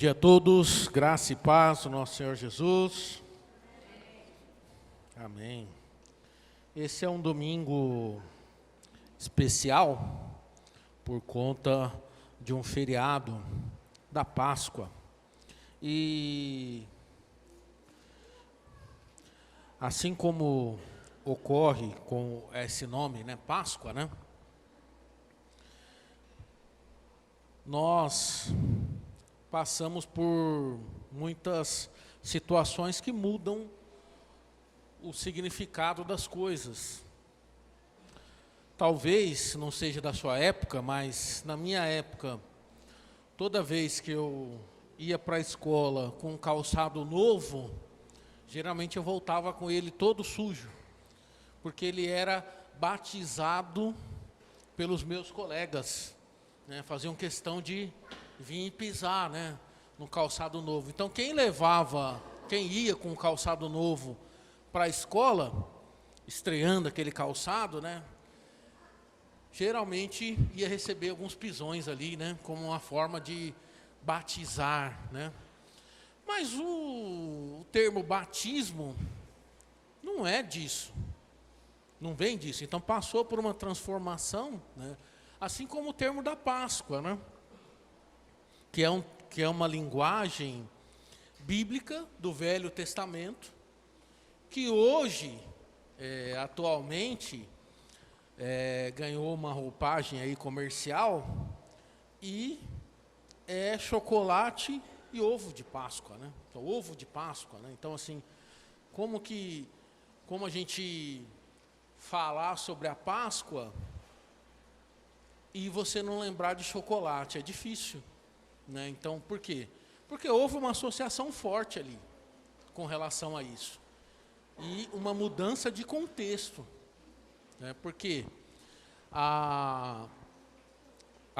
Bom dia a todos, graça e paz do nosso Senhor Jesus. Amém. Esse é um domingo especial por conta de um feriado da Páscoa. E assim como ocorre com esse nome, Páscoa, nós passamos por muitas situações que mudam o significado das coisas. Talvez não seja da sua época, mas na minha época, toda vez que eu ia para a escola com um calçado novo, geralmente eu voltava com ele todo sujo, porque ele era batizado pelos meus colegas, faziam questão de vir e pisar, no calçado novo. Então quem ia com o calçado novo para a escola, estreando aquele calçado, geralmente ia receber alguns pisões ali, como uma forma de batizar, Mas o termo batismo não é disso, não vem disso. Então passou por uma transformação, assim como o termo da Páscoa, que é uma linguagem bíblica do Velho Testamento, que hoje, atualmente, ganhou uma roupagem aí comercial e é chocolate e ovo de Páscoa, Então, ovo de Páscoa, Então, assim, como a gente falar sobre a Páscoa e você não lembrar de chocolate? É difícil. Então, por quê? Porque houve uma associação forte ali com relação a isso. E uma mudança de contexto. Porque a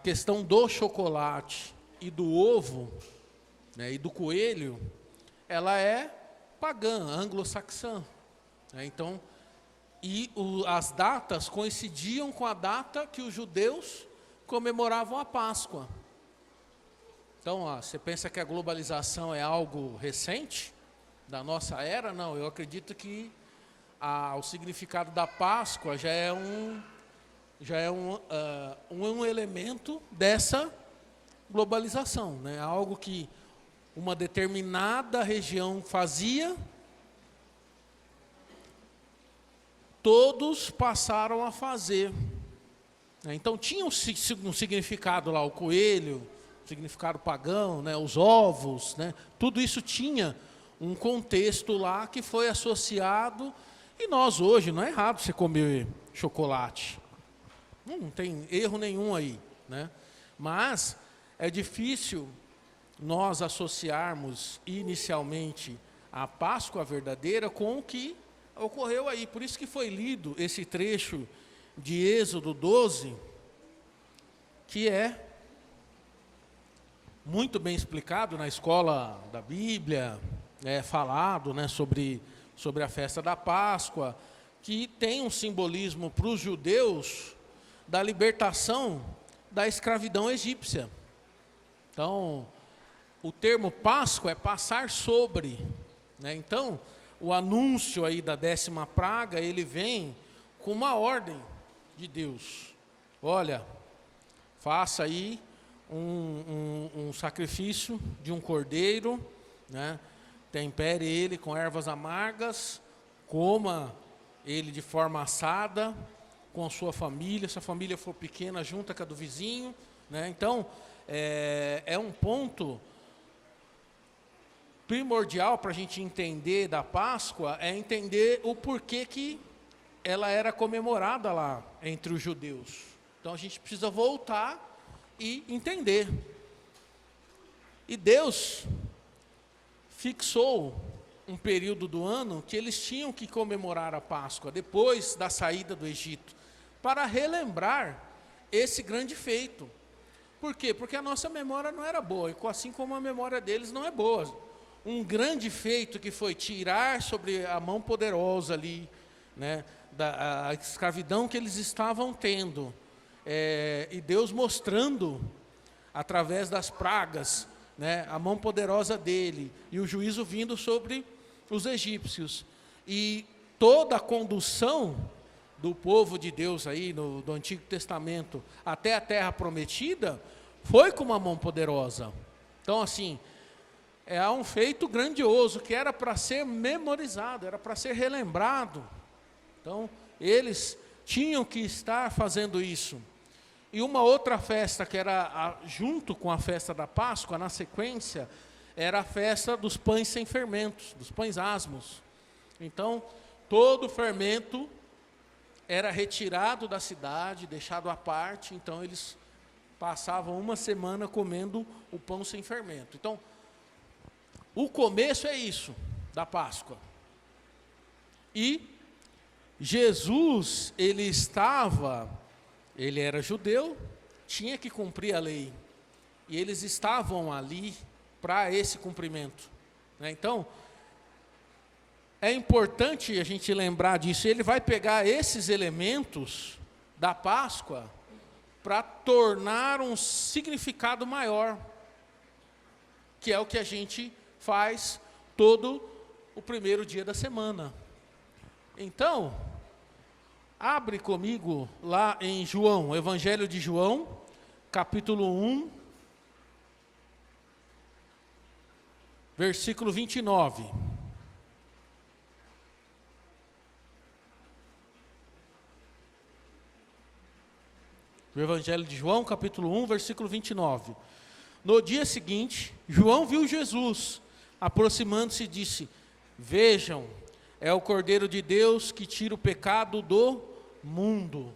questão do chocolate e do ovo, e do coelho, ela é pagã, anglo-saxã. Então, as datas coincidiam com a data que os judeus comemoravam a Páscoa. Então, você pensa que a globalização é algo recente, da nossa era? Não, eu acredito que o significado da Páscoa já é um elemento dessa globalização, Algo que uma determinada região fazia, todos passaram a fazer. Então, tinha um significado lá, o coelho, significado pagão, os ovos, tudo isso tinha um contexto lá que foi associado. E nós hoje, não é errado você comer chocolate, não tem erro nenhum aí, Mas é difícil nós associarmos inicialmente a Páscoa verdadeira com o que ocorreu aí. Por isso que foi lido esse trecho de Êxodo 12, que é muito bem explicado na escola da Bíblia, falado sobre a festa da Páscoa, que tem um simbolismo para os judeus da libertação da escravidão egípcia. Então, o termo Páscoa é passar sobre. Então, o anúncio aí da 10ª praga, ele vem com uma ordem de Deus. Olha, faça aí um sacrifício de um cordeiro, tempere ele com ervas amargas, coma ele de forma assada, com a sua família, se a família for pequena, junta com a do vizinho, Então, é um ponto primordial para a gente entender da Páscoa, é entender o porquê que ela era comemorada lá entre os judeus. Então, a gente precisa voltar e entender. E Deus fixou um período do ano que eles tinham que comemorar a Páscoa, depois da saída do Egito, para relembrar esse grande feito. Por quê? Porque a nossa memória não era boa, assim como a memória deles não é boa. Um grande feito que foi tirar sobre a mão poderosa ali, da escravidão que eles estavam tendo, e Deus mostrando, através das pragas, né, a mão poderosa dele e o juízo vindo sobre os egípcios. E toda a condução do povo de Deus aí do Antigo Testamento até a terra prometida foi com uma mão poderosa. Então, assim, é um feito grandioso que era para ser memorizado, era para ser relembrado. Então, eles tinham que estar fazendo isso. E uma outra festa que era junto com a festa da Páscoa, na sequência, era a festa dos pães sem fermentos, dos pães asmos. Então, todo o fermento era retirado da cidade, deixado à parte. Então, eles passavam uma semana comendo o pão sem fermento. Então, o começo é isso, da Páscoa. E Jesus, ele era judeu, tinha que cumprir a lei. E eles estavam ali para esse cumprimento, né? Então, é importante a gente lembrar disso. Ele vai pegar esses elementos da Páscoa para tornar um significado maior, que é o que a gente faz todo o primeiro dia da semana. Então, abre comigo lá em João, Evangelho de João, capítulo 1, versículo 29. O Evangelho de João, capítulo 1, versículo 29. No dia seguinte, João viu Jesus, aproximando-se e disse: vejam, é o Cordeiro de Deus que tira o pecado do mundo.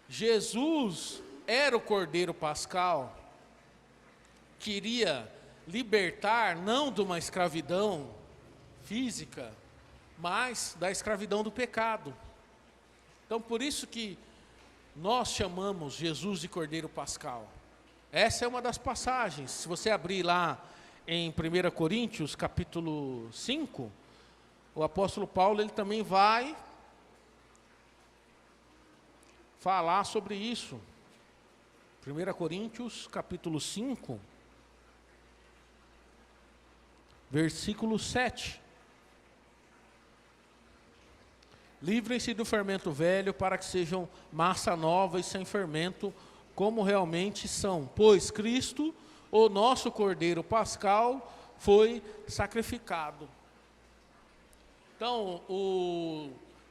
Jesus era o Cordeiro Pascal, queria libertar não de uma escravidão física, mas da escravidão do pecado. Então, por isso que nós chamamos Jesus de Cordeiro Pascal. Essa é uma das passagens. Se você abrir lá em 1 Coríntios, capítulo 5, o apóstolo Paulo, ele também vai falar sobre isso. 1 Coríntios, capítulo 5, versículo 7. Livrem-se do fermento velho, para que sejam massa nova e sem fermento, como realmente são. Pois Cristo, o nosso Cordeiro Pascal, foi sacrificado. Então,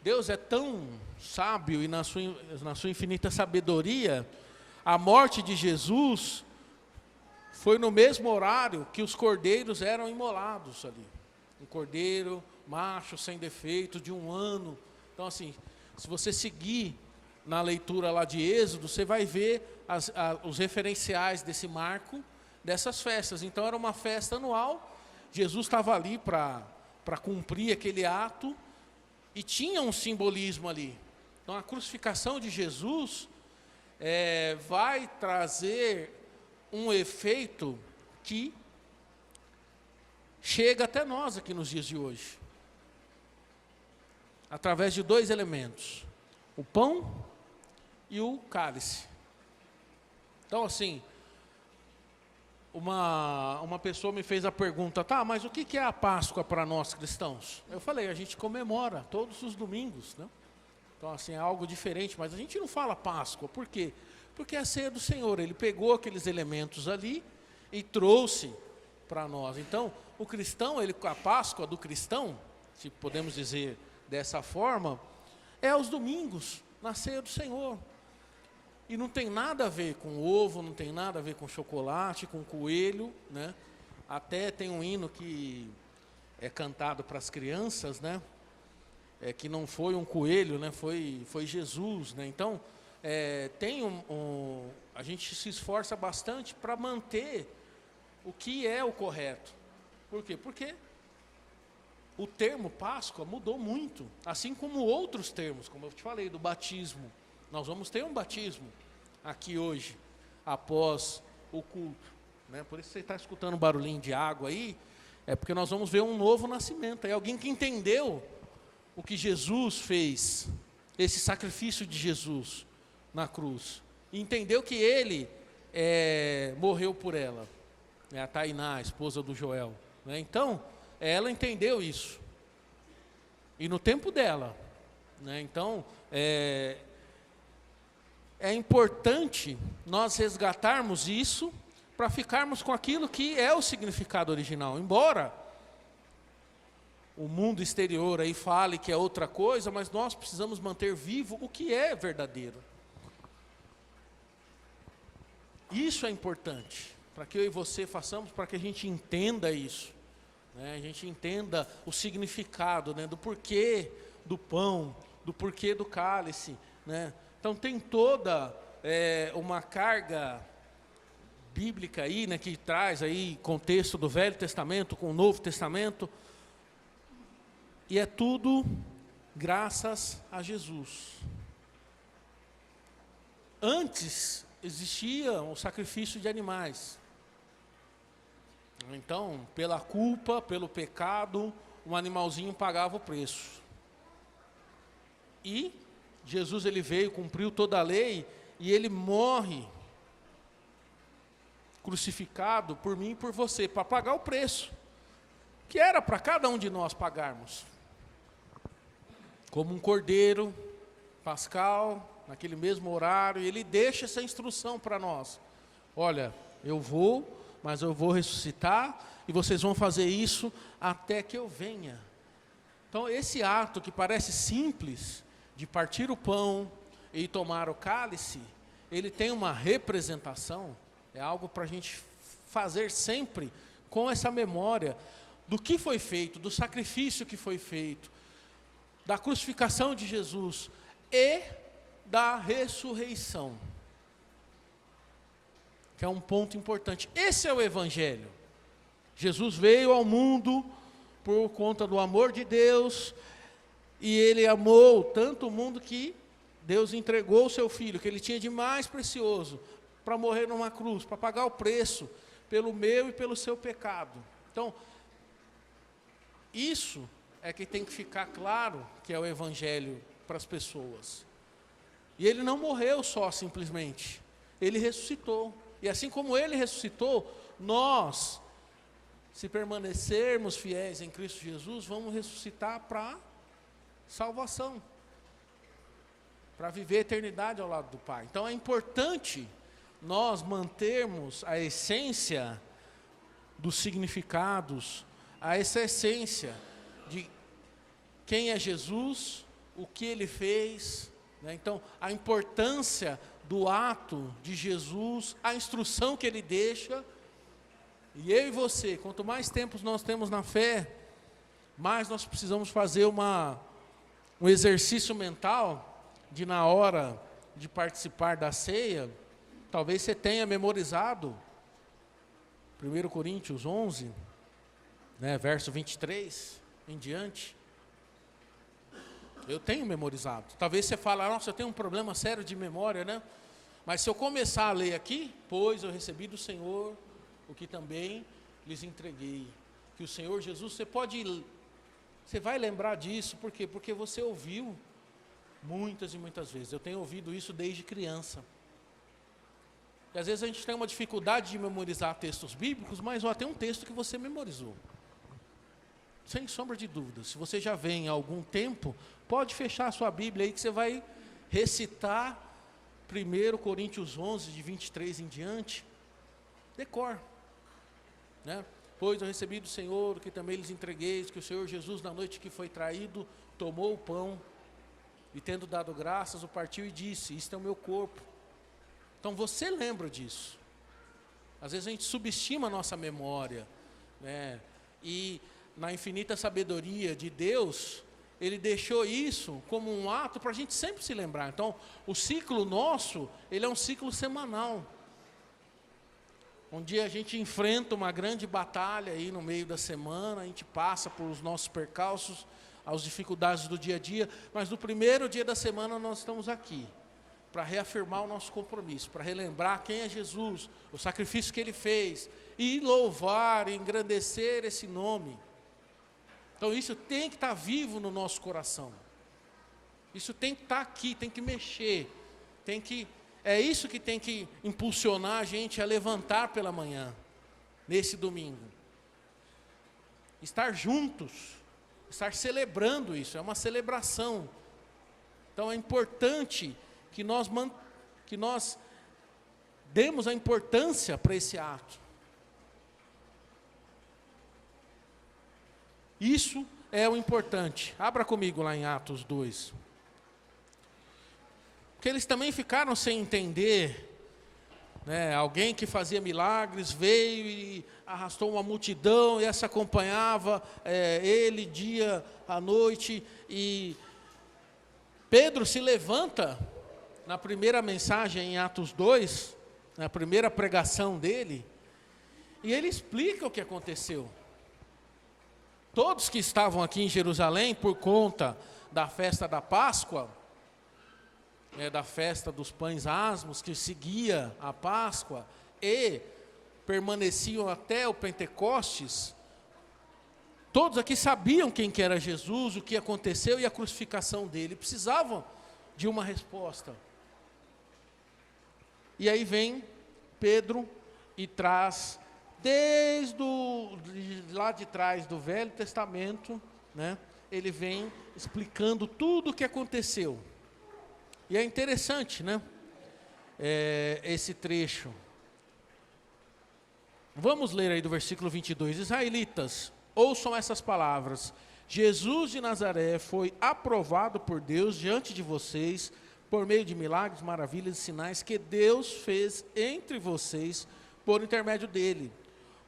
Deus é tão sábio e na sua infinita sabedoria, a morte de Jesus foi no mesmo horário que os cordeiros eram imolados ali. Um cordeiro macho, sem defeito, de 1 ano. Então, assim, se você seguir na leitura lá de Êxodo, você vai ver os referenciais desse marco, dessas festas. Então, era uma festa anual, Jesus estava ali para cumprir aquele ato, e tinha um simbolismo ali. Então, a crucificação de Jesus vai trazer um efeito que chega até nós aqui nos dias de hoje, através de 2 elementos: o pão e o cálice. Então, assim, uma pessoa me fez a pergunta: tá, mas o que é a Páscoa para nós cristãos? Eu falei: a gente comemora todos os domingos, né? Então, assim, é algo diferente, mas a gente não fala Páscoa. Por quê? Porque é a ceia do Senhor. Ele pegou aqueles elementos ali e trouxe para nós. Então, o cristão, a Páscoa do cristão, se podemos dizer dessa forma, é aos domingos, na ceia do Senhor. E não tem nada a ver com ovo, não tem nada a ver com chocolate, com coelho, né? Até tem um hino que é cantado para as crianças, né? Que não foi um coelho, né? Foi Jesus, né? Então, a gente se esforça bastante para manter o que é o correto. Por quê? Porque o termo Páscoa mudou muito, assim como outros termos, como eu te falei, do batismo. Nós vamos ter um batismo aqui hoje, após o culto, né? Por isso você está escutando um barulhinho de água aí, é porque nós vamos ver um novo nascimento. É alguém que entendeu o que Jesus fez, esse sacrifício de Jesus na cruz, e entendeu que Ele morreu por ela, né? A Tainá, a esposa do Joel, né? Então, ela entendeu isso, e no tempo dela, né? Então, é importante nós resgatarmos isso, para ficarmos com aquilo que é o significado original, embora o mundo exterior aí fale que é outra coisa, mas nós precisamos manter vivo o que é verdadeiro. Isso é importante, para que eu e você façamos, para que a gente entenda isso, né? A gente entenda o significado, né? Do porquê do pão, do porquê do cálice, né? Então tem toda uma carga bíblica aí, né, que traz aí contexto do Velho Testamento com o Novo Testamento, e é tudo graças a Jesus. Antes existia o sacrifício de animais. Então, pela culpa, pelo pecado, um animalzinho pagava o preço. E Jesus, ele veio, cumpriu toda a lei, e ele morre crucificado por mim e por você, para pagar o preço, que era para cada um de nós pagarmos. Como um cordeiro pascal, naquele mesmo horário, ele deixa essa instrução para nós. Olha, eu vou, mas eu vou ressuscitar, e vocês vão fazer isso até que eu venha. Então, esse ato que parece simples, de partir o pão e tomar o cálice, ele tem uma representação, é algo para a gente fazer sempre com essa memória do que foi feito, do sacrifício que foi feito, da crucificação de Jesus e da ressurreição, que é um ponto importante. Esse é o Evangelho. Jesus veio ao mundo por conta do amor de Deus, e Ele amou tanto o mundo que Deus entregou o seu Filho, que Ele tinha de mais precioso, para morrer numa cruz, para pagar o preço pelo meu e pelo seu pecado. Então, isso é que tem que ficar claro que é o Evangelho para as pessoas. E Ele não morreu só simplesmente, Ele ressuscitou. E assim como Ele ressuscitou, nós, se permanecermos fiéis em Cristo Jesus, vamos ressuscitar para salvação, para viver a eternidade ao lado do Pai. Então é importante nós mantermos a essência dos significados, essa essência de quem é Jesus, o que Ele fez, né? Então, a importância do ato de Jesus, a instrução que Ele deixa, e eu e você, quanto mais tempos nós temos na fé, mais nós precisamos fazer um exercício mental, de na hora de participar da ceia, talvez você tenha memorizado 1 Coríntios 11, né, verso 23 em diante. Eu tenho memorizado. Talvez você fale, nossa, eu tenho um problema sério de memória, né? Mas se eu começar a ler aqui, pois eu recebi do Senhor o que também lhes entreguei. Que o Senhor Jesus, você vai lembrar disso, por quê? Porque você ouviu muitas e muitas vezes. Eu tenho ouvido isso desde criança. E às vezes a gente tem uma dificuldade de memorizar textos bíblicos, mas tem um texto que você memorizou. Sem sombra de dúvida. Se você já vem há algum tempo, pode fechar a sua Bíblia aí que você vai recitar 1 Coríntios 11, de 23 em diante. Decor, né? Pois eu recebi do Senhor o que também lhes entreguei, que o Senhor Jesus, na noite que foi traído, tomou o pão e, tendo dado graças, o partiu e disse: isto é o meu corpo. Então você lembra disso. Às vezes a gente subestima a nossa memória, né? E na infinita sabedoria de Deus, Ele deixou isso como um ato para a gente sempre se lembrar. Então, o ciclo nosso, ele é um ciclo semanal. Um dia a gente enfrenta uma grande batalha aí no meio da semana, a gente passa por os nossos percalços, as dificuldades do dia a dia, mas no primeiro dia da semana nós estamos aqui, para reafirmar o nosso compromisso, para relembrar quem é Jesus, o sacrifício que Ele fez, e louvar, engrandecer esse nome. Então isso tem que estar vivo no nosso coração. Isso tem que estar aqui, tem que mexer, É isso que tem que impulsionar a gente a levantar pela manhã, nesse domingo. Estar juntos, estar celebrando isso, é uma celebração. Então é importante que nós demos a importância para esse ato. Isso é o importante. Abra comigo lá em Atos 2. Porque eles também ficaram sem entender, né? Alguém que fazia milagres veio e arrastou uma multidão, e essa acompanhava ele dia à noite. E Pedro se levanta na primeira mensagem em Atos 2, na primeira pregação dele, e ele explica o que aconteceu. Todos que estavam aqui em Jerusalém por conta da festa da Páscoa, da festa dos pães asmos, que seguia a Páscoa, e permaneciam até o Pentecostes, todos aqui sabiam quem que era Jesus, o que aconteceu e a crucificação dele, precisavam de uma resposta. E aí vem Pedro e traz, desde lá de trás do Velho Testamento, né, ele vem explicando tudo o que aconteceu. E é interessante, né, esse trecho. Vamos ler aí do versículo 22. Israelitas, ouçam essas palavras. Jesus de Nazaré foi aprovado por Deus diante de vocês, por meio de milagres, maravilhas e sinais que Deus fez entre vocês, por intermédio dele.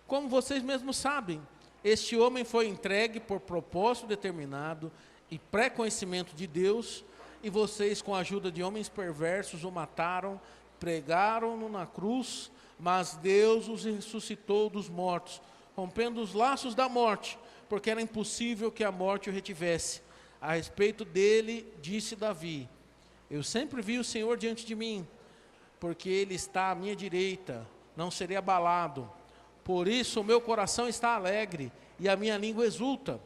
Como vocês mesmos sabem, este homem foi entregue por propósito determinado e pré-conhecimento de Deus, e vocês, com a ajuda de homens perversos, o mataram, pregaram-no na cruz, mas Deus os ressuscitou dos mortos, rompendo os laços da morte, porque era impossível que a morte o retivesse. A respeito dele, disse Davi: eu sempre vi o Senhor diante de mim, porque ele está à minha direita, não serei abalado. Por isso o meu coração está alegre, e a minha língua exulta,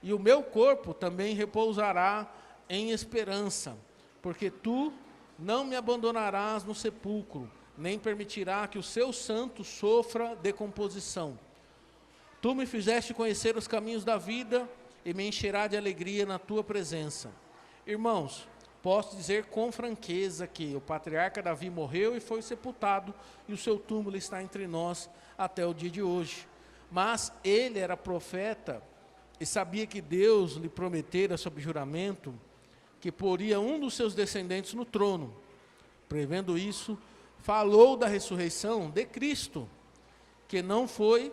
e o meu corpo também repousará em esperança, porque tu não me abandonarás no sepulcro, nem permitirá que o seu santo sofra decomposição. Tu me fizeste conhecer os caminhos da vida, e me encherá de alegria na tua presença. Irmãos, posso dizer com franqueza que o patriarca Davi morreu e foi sepultado, e o seu túmulo está entre nós até o dia de hoje. Mas ele era profeta e sabia que Deus lhe prometera sob juramento que poria um dos seus descendentes no trono. Prevendo isso, falou da ressurreição de Cristo, que não foi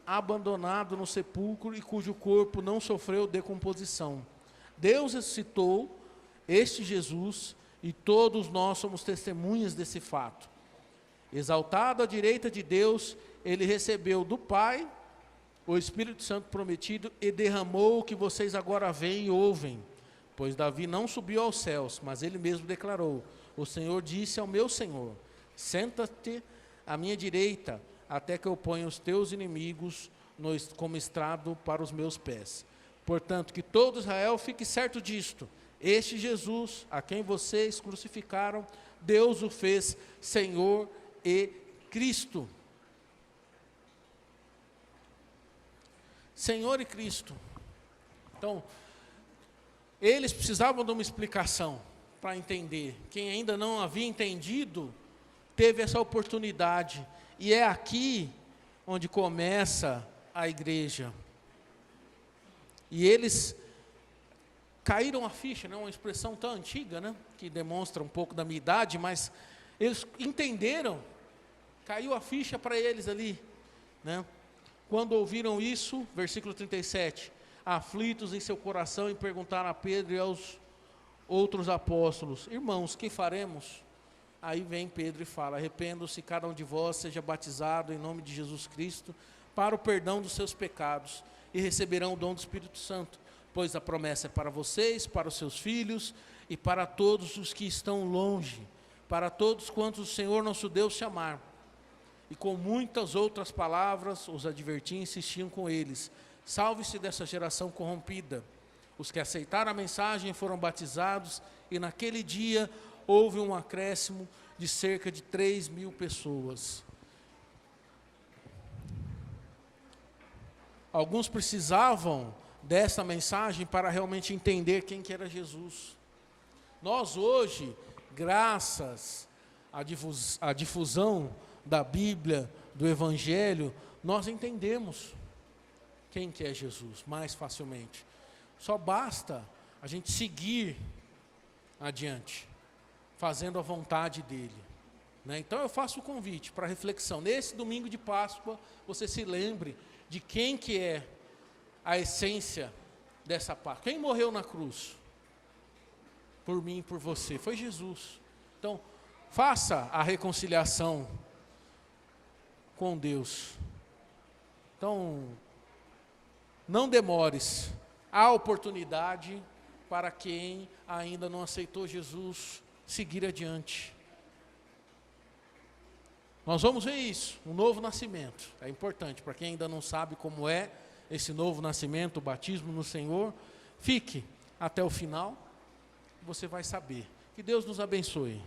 abandonado no sepulcro e cujo corpo não sofreu decomposição. Deus ressuscitou este Jesus, e todos nós somos testemunhas desse fato. Exaltado à direita de Deus, ele recebeu do Pai o Espírito Santo prometido e derramou o que vocês agora veem e ouvem. Pois Davi não subiu aos céus, mas ele mesmo declarou: o Senhor disse ao meu Senhor: senta-te à minha direita, até que eu ponha os teus inimigos como estrado para os meus pés. Portanto, que todo Israel fique certo disto: este Jesus, a quem vocês crucificaram, Deus o fez Senhor e Cristo. Senhor e Cristo. Então, eles precisavam de uma explicação para entender. Quem ainda não havia entendido, teve essa oportunidade. E é aqui onde começa a igreja. E eles caíram a ficha, né? Uma expressão tão antiga, né? Que demonstra um pouco da minha idade, mas eles entenderam, caiu a ficha para eles ali, né? Quando ouviram isso, versículo 37, aflitos em seu coração, e perguntaram a Pedro e aos outros apóstolos: irmãos, que faremos? Aí vem Pedro e fala: arrependam-se, cada um de vós seja batizado em nome de Jesus Cristo, para o perdão dos seus pecados, e receberão o dom do Espírito Santo, pois a promessa é para vocês, para os seus filhos, e para todos os que estão longe, para todos quantos o Senhor nosso Deus chamar. E com muitas outras palavras os advertia e insistiam com eles: salve-se dessa geração corrompida. Os que aceitaram a mensagem foram batizados, e naquele dia houve um acréscimo de cerca de 3.000 pessoas. Alguns precisavam dessa mensagem para realmente entender quem que era Jesus. Nós hoje, graças à difusão da Bíblia, do Evangelho, nós entendemos quem que é Jesus mais facilmente. Só basta a gente seguir adiante, fazendo a vontade dele, né? Então eu faço o convite para reflexão. Nesse domingo de Páscoa, você se lembre de quem que é a essência dessa Páscoa. Quem morreu na cruz? Por mim e por você. Foi Jesus. Então, faça a reconciliação com Deus. Então, não demores. Há oportunidade para quem ainda não aceitou Jesus seguir adiante. Nós vamos ver isso, um novo nascimento. É importante, para quem ainda não sabe como é esse novo nascimento, o batismo no Senhor, fique até o final, você vai saber. Que Deus nos abençoe.